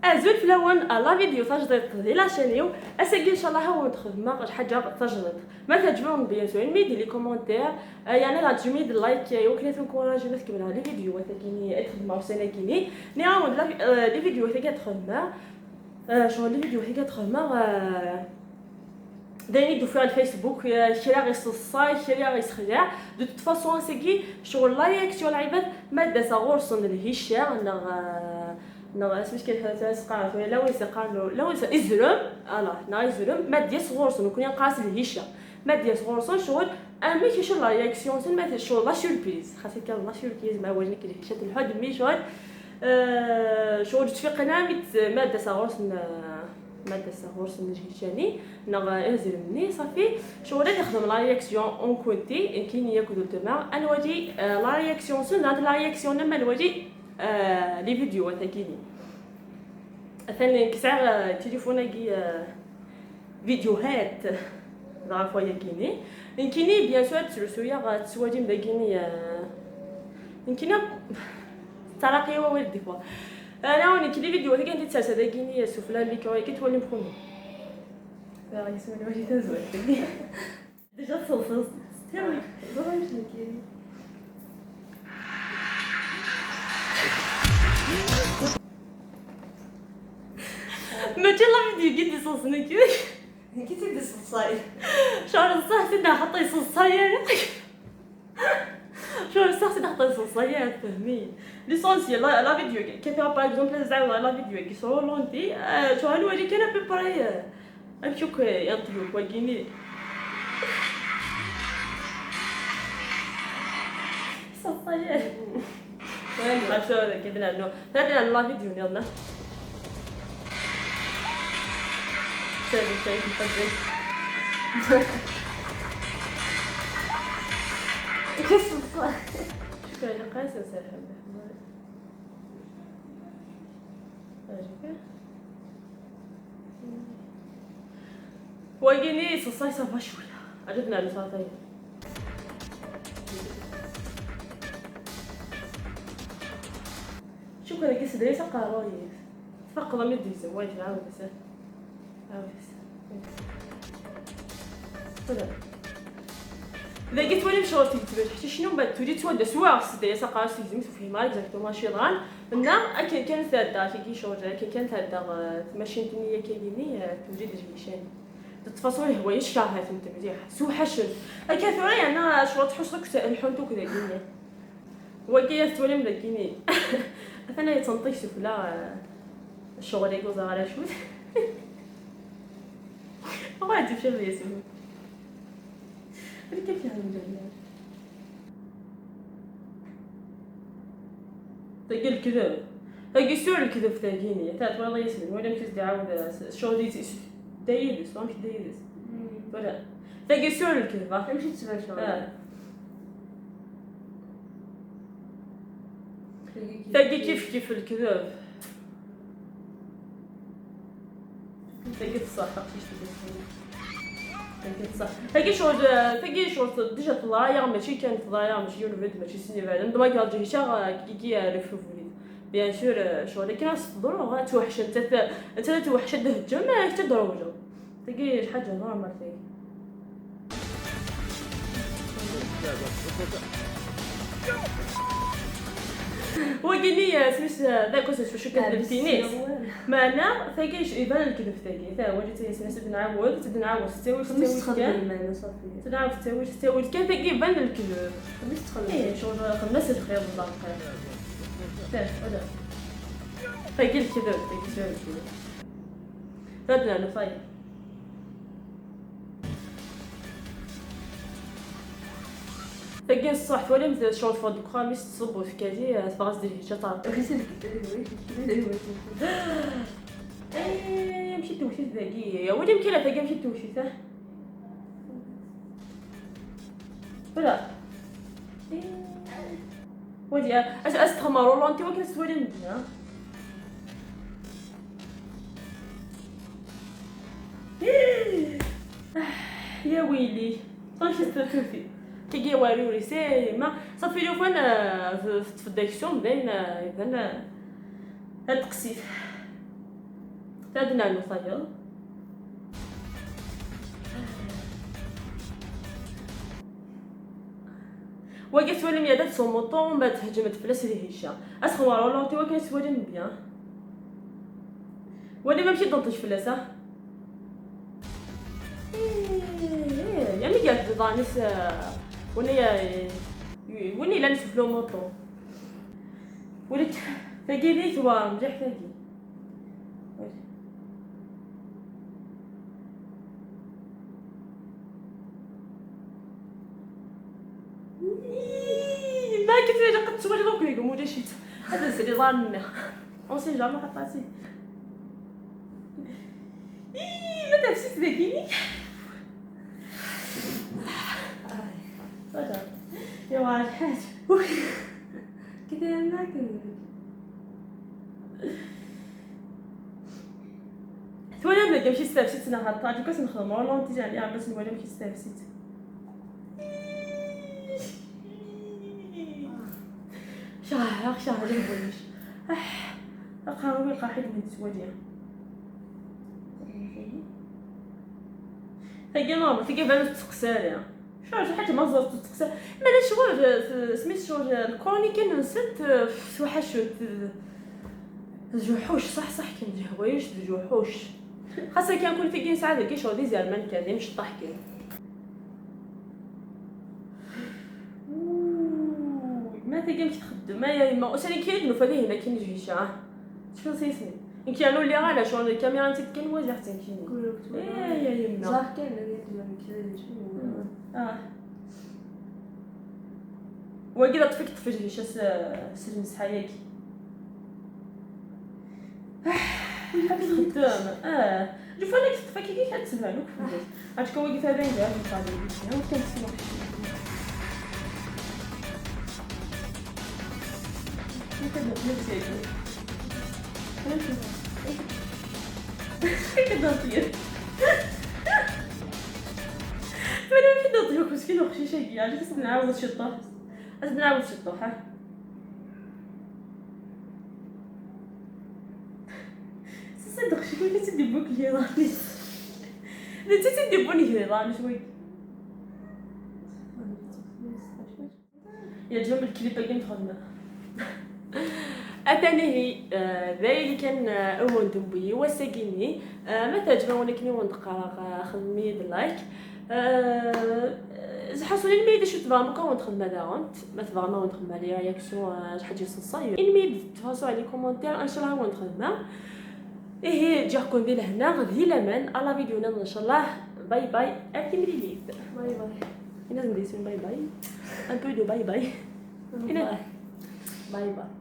ازول فلاون لا فيديو تجديد ديال لاشينيو اساكي ان شاء الله هو نخدم حاجه تجديد ما تعجبهم بيان سور ميدي لي كومونتير يعني لا تجميد لايك يمكن تنكوراجي ما تكمل لي فيديوهات كاينين تخدم وسنه كاينين نعاود لي فيديوهات كتخدم شغل لي فيديوهات كتخدم دايرين يدو فيها الفيسبوك شرا غيصصاي شرا غيسخدع دو توت فاصون سيكي شغل لايك شغل العباد ما داسا غورسون الهشام نغ اسمش كيتسقى لا ويس قالو لا ويس ازرم نا ازرم ما ديس غورسون كون ينقاس الهشام ما ديس غورسون شغل امي كيشو لا رياكسيون سن ما شغل لا سوربريز خاصك لا سوربريز ما وجهك اللي شات الحد مي شغل شغل تفيقنا ما داسا غورسون ماده سهورس نجيشاني نغا ازر مني صافي شغل نخدم لا رياكسيون اون كونتي كاين ياكلوا تما انا واجي لا رياكسيون سن لا رياكسيون لما نواجي لي فيديوهات كاينين ثاني كسع تليفوناكي فيديوهات ضعفوا كاينين بيان سور تسويا تسواجي مباكيني يمكن تراقي وولد دي فوا انا وني كلي فيديو هذيك انت تساسا داكيني السفله اللي كتولي مخوني راه يسمعني واجي تزوج ديجا صوص تاوي زعما شنو كاين ما تي لا فيديو كي صوصنا كي تدي صوصاي شعر الصح تدا حطي صوصاي شو الصح تحط صوصيات فهمين ليسونسيال لا فيديو كيفها باغ اكزومبل زعما لا فيديو كي صورو لونتي شو هنوري كان بيبراي امشوك ينطيو كواكيني صوصيات وين عشان كده انه هذا لا فيديو يلا سير كيف الصح شكرا لقاسم سلام واجيني صصاي صافا شويه عجبنا الصاطين شكرا كيس دريسه قاروي فقط ما يدي زواج عاود بس إذا قلت ولي مشغول تكتب حتى شنو بعد تولي تودى سواء سدي ساقا سيزم في مال اكزاكتومون شيران منا كانت هذا كي شغل كانت هذا ماشي نتنيه كاينين تولي دجيشان تفاصيل هو يشكاها انت مزيح سو حشل كثيرا انا شغل تحسك الحنتو كذا كاينين وكي تولي مدكيني انا يتنطيش سفلا الشغل يقول على شو واجب شبيه يسمو كيف يعني مجنون تلقى الكذب تلقى سور الكذب تلاقيني تاعت والله يسمن ولا مشيت تعاود الشغل دايدس ما مش دايدس ولا تلقى سور الكذب مشيت تسمع شغل تلقى كيف الكذب تلقى الصح صح تاكي شغل ديجا طلايا ماشي كان طلايا ماشي يونيفيد ماشي سينيفال عندما كارجي شغل كي يعرفوا بيان سور شغل كي ناس تضرو توحش انت توحش الدهجه ما حتى دروجه تاكي حاجه نورمال تاكي وقالي سميت داك واش كتبتيني معنا فايكاش يبان الكذب تاعي تا هو جيت سميت نعاود تستوي كان صافي تنعاود تستوي كان فايكي يبان الكذب مش تخلي شغل الناس الخير بالله خير ولا فايكي الكذب فايكي الكذب فدنا انا فايك تلقى الصح ولا مثل شغل فوق الخامس تصبوا في كازي تبغى تدير شطار مشيت ومشيت ذاكي يا ولي يمكن تلقى مشيت ومشيت ولا ودي استخمروا لونتي وكنت تولي مدينه يا ويلي صافي تستوفي كي واريوري سي ما صافي لو فين في الدايكسيون باين هاد التقسيط تادنا نصير وقت ولم يدت صمتهم بعد هجمت فلاس الهشام اسخو رولونتي وكان سوالين بيان ولي ما مشي دونطش فلاسه يعني قالت ضانيس وني لا نسفلو موطو وليت فاقي لي ثوار مليح فاقي ما كنت انا قد تصور دوك ليكم ولا شيت هذا سيدي ظالنا اون سي جامي حطاتي ما تفسيت ذاكيني صدق يا واحد حاج كده ما كنت ثواني بدا مشي استفسيت انا حطاتي كاس نخدم والله انت جاني عبس نولي مشي استفسيت شهر جنبوش أقاوي قاحد من سواليا هاكي نورمال تلقى بالو تسقسالي شو حاجة ما زرت تسقسال مالا شغل سميت شغل الكوني كان نسيت وحش الجوحوش صح كان الهوايش الجوحوش خاصة كان كل فيكين ساعات كي شغل ديزير من كذا مش طاحكي ما تلقى مش تخدم ما اسالي كيدنو فهذه هنا كاين جيشه شنو سيسمي انك يعملوا لي غالا شغل الكاميرا انت كان واجه حتى كاين يا يما صح كان شنو وكذا طفيك طفيت ليش سجن صحاياكي خدامه شوف انا كنت طفاكي كي كتسمع لك عرفتك واقف هذا جا قاعد يدير هو كنسمع كده نفسي كده نطير انا كده نطير مسكين وخشي شيء يعني بس نعاود شطه ها صدق شي كنت تدي بوك لي راني انت تدي بوني راني شوي يا جماعه الكليب اللي نخدمه أتاني ذاي اللي كان أول دبي وساقيني ما تعجبوني كني وندقى خدمي باللايك حصلي الميد شو تفهم كون تخدم هذا ما تفهم ما نخدم عليها رياكسيون حاجه صصاي الميد تفاصوا على كومونتير ان شاء الله ونخدمها ايه جاكم ديال هنا غادي لمن على فيديونا ان شاء الله باي باي اعتمري لي باي لازم ندير باي باي ان بو دو باي باي باي باي